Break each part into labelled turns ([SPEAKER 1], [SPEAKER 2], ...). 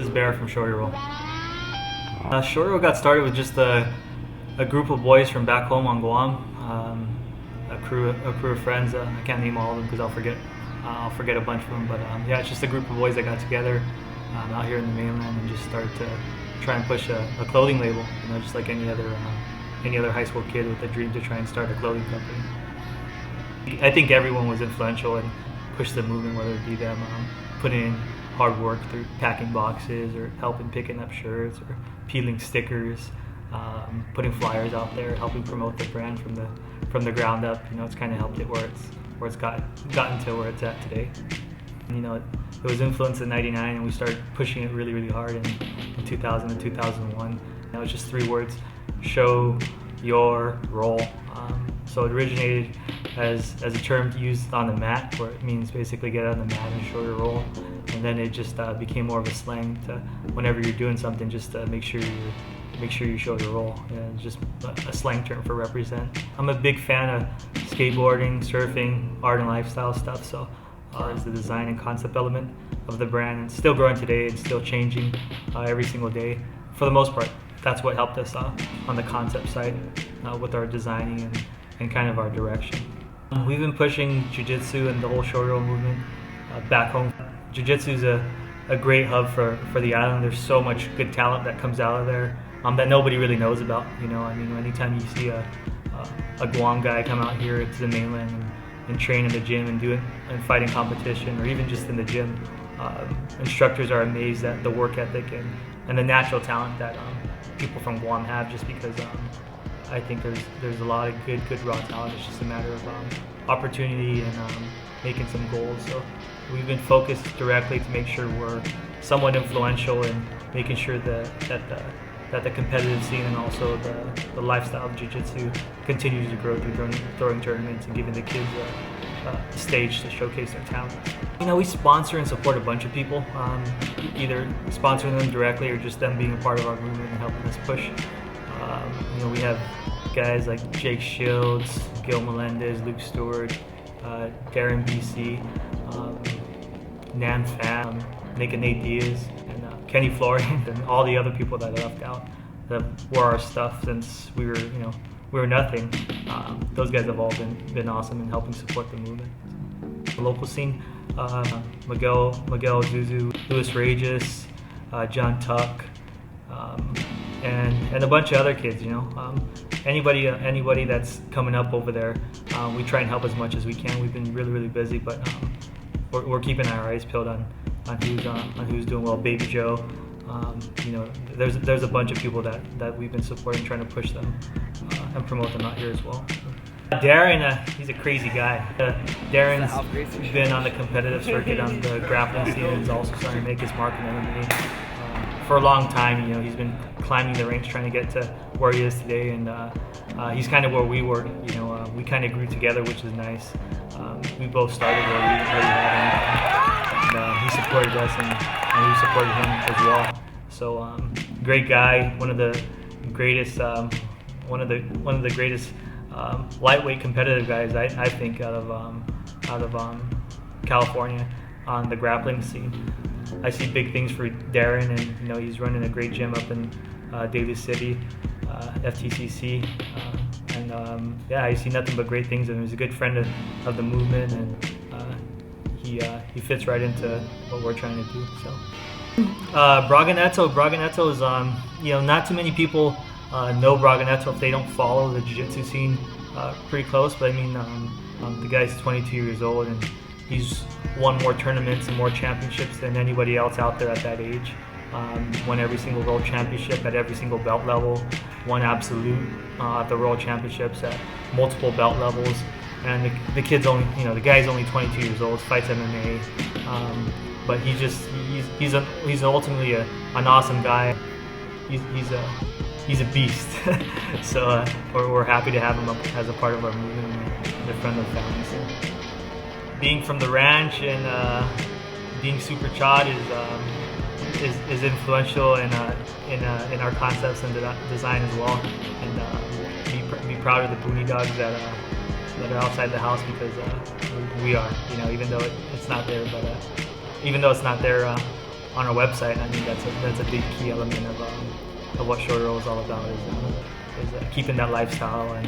[SPEAKER 1] is Bear from Shorty Roll. Shorty Roll got started with just a group of boys from back home on Guam. A crew of friends. I can't name all of them because I'll forget a bunch of them. But yeah, it's just a group of boys that got together out here in the mainland and just started to try and push a clothing label. You know, just like any other high school kid with a dream to try and start a clothing company. I think everyone was influential and pushed the movement, whether it be them putting in hard work through packing boxes or helping picking up shirts or peeling stickers, putting flyers out there, helping promote the brand from the ground up. You know, it's kind of helped it where it's gotten to where it's at today. And, you know, it was influenced in '99, and we started pushing it really hard in 2000 and 2001. That was just 3 words: show your roll. So it originated as a term used on the mat, where it means basically get on the mat and show your roll. And then it just became more of a slang to whenever you're doing something, just make sure you show your roll. And just a slang term for represent. I'm a big fan of skateboarding, surfing, art and lifestyle stuff. So as the design and concept element of the brand, and still growing today and still changing every single day. For the most part, that's what helped us on the concept side with our designing and kind of our direction. We've been pushing jiu-jitsu and the whole Shorty Roll movement back home. Jiu-jitsu is a great hub for the island. There's so much good talent that comes out of there that nobody really knows about. You know, I mean, anytime you see a Guam guy come out here to the mainland and train in the gym and fight in competition, or even just in the gym, instructors are amazed at the work ethic and the natural talent that people from Guam have, just because I think there's a lot of good raw talent. It's just a matter of opportunity and making some goals. So we've been focused directly to make sure we're somewhat influential in making sure that the competitive scene and also the lifestyle of jiu-jitsu continues to grow through throwing tournaments and giving the kids a stage to showcase their talents. You know, we sponsor and support a bunch of people, either sponsoring them directly or just them being a part of our movement and helping us push. You know, we have guys like Jake Shields, Gil Melendez, Luke Stewart, Darren BC, Nan Pham, Nick and Nate Diaz, and Kenny Florian, and all the other people that I left out that were our stuff since we were nothing. Those guys have all been awesome in helping support the movement. The local scene, Miguel Zuzu, Louis Regis, John Tuck, and a bunch of other kids. You know, anybody that's coming up over there, we try and help as much as we can. We've been really busy, but we're keeping our eyes peeled on who's doing well. Baby Joe, you know, there's a bunch of people that we've been supporting, trying to push them and promote them out here as well. Darren, he's a crazy guy. Darren's been on the competitive circuit on the grappling scene, and is also starting to make his mark in MMA. For a long time, you know, he's been climbing the ranks, trying to get to where he is today, and he's kind of where we were. You know, we kind of grew together, which is nice. We both started where we had him, and he supported us, and we supported him as well. So, great guy, one of the greatest, lightweight competitive guys I think out of California on the grappling scene. I see big things for Darren, and you know, he's running a great gym up in Daly City, FTCC, and yeah, I see nothing but great things of him. He's a good friend of the movement, and he fits right into what we're trying to do. So, Braga Neto is you know, not too many people know Braga Neto if they don't follow the jiu-jitsu scene pretty close. But I mean, the guy's 22 years old, and he's won more tournaments and more championships than anybody else out there at that age. Won every single world championship at every single belt level. Won absolute at the world championships at multiple belt levels. And the kid's only, you know, the guy's only 22 years old. Fights MMA, but he's ultimately an awesome guy. He's a beast. So we're happy to have him as a part of our movement and a friend of the family. So, being from the ranch and being super chad is influential in our concepts and design as well. And be proud of the Boonie Dogs that are outside the house, because we are, you know, even though it's not there, but even though it's not there, on our website. I think that's a big key element of what Shorty Roll is all about, is keeping that lifestyle and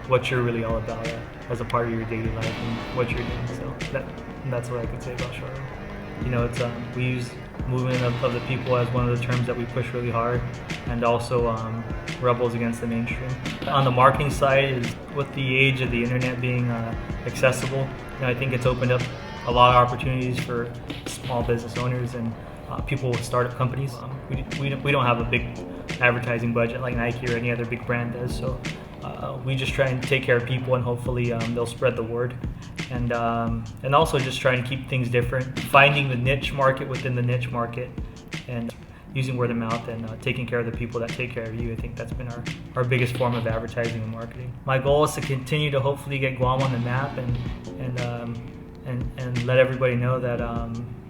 [SPEAKER 1] what you're really all about as a part of your daily life and what you're doing. So that's what I could say about Shorty Roll. You know, it's we use movement of the people as one of the terms that we push really hard, and also rebels against the mainstream. On the marketing side, is with the age of the internet being accessible, you know, I think it's opened up a lot of opportunities for small business owners and people with startup companies. We don't have a big advertising budget like Nike or any other big brand does, so we just try and take care of people, and hopefully they'll spread the word. And also just trying to keep things different, finding the niche market within the niche market, and using word of mouth and taking care of the people that take care of you. I think that's been our biggest form of advertising and marketing. My goal is to continue to hopefully get Guam on the map and let everybody know that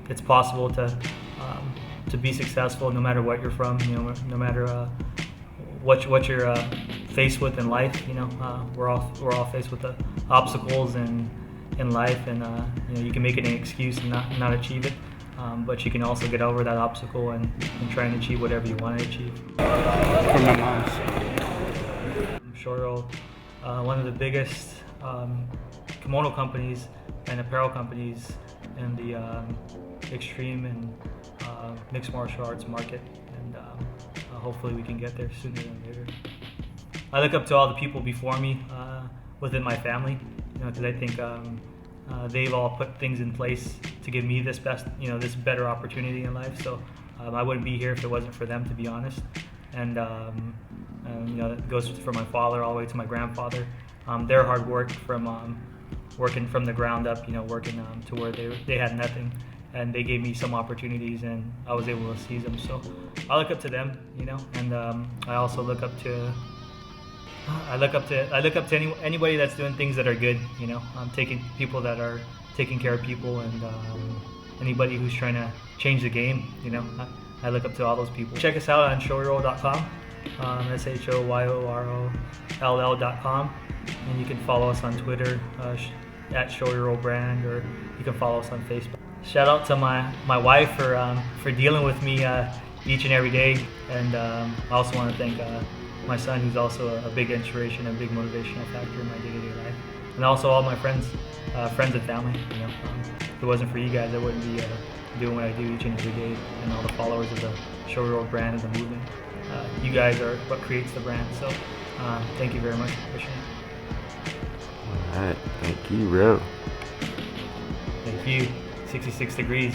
[SPEAKER 1] it's possible to be successful no matter what you're from, you know, no matter what you're faced with in life. You know, we're all faced with the obstacles in life, and you know, you can make it an excuse and not achieve it, but you can also get over that obstacle and try and achieve whatever you want to achieve.
[SPEAKER 2] From my mom's.
[SPEAKER 1] Shorty Roll, one of the biggest kimono companies and apparel companies in the extreme and mixed martial arts market, and hopefully we can get there sooner than later. I look up to all the people before me within my family, you know, because I think they've all put things in place to give me this better opportunity in life. So I wouldn't be here if it wasn't for them, to be honest. And you know, it goes from my father all the way to my grandfather. Their hard work from working from the ground up, you know, working to where they had nothing, and they gave me some opportunities, and I was able to seize them. So I look up to them, you know, and I also look up to anybody that's doing things that are good, you know, taking people that are taking care of people, and anybody who's trying to change the game, you know. I look up to all those people. Check us out on shortyroll.com, SHOYOROLL.com, and you can follow us on Twitter at ShortyRollBrand, or you can follow us on Facebook. Shout out to my wife for dealing with me each and every day, and I also want to thank my son, who's also a big inspiration, a big motivational factor in my day-to-day life, and also all my friends and family. You know, if it wasn't for you guys, I wouldn't be doing what I do each and every day, and all the followers of the Shorty Roll brand and the movement. You guys are what creates the brand, so thank you very much for pushing it.
[SPEAKER 2] All right, thank you, bro.
[SPEAKER 1] Thank you. 66 degrees.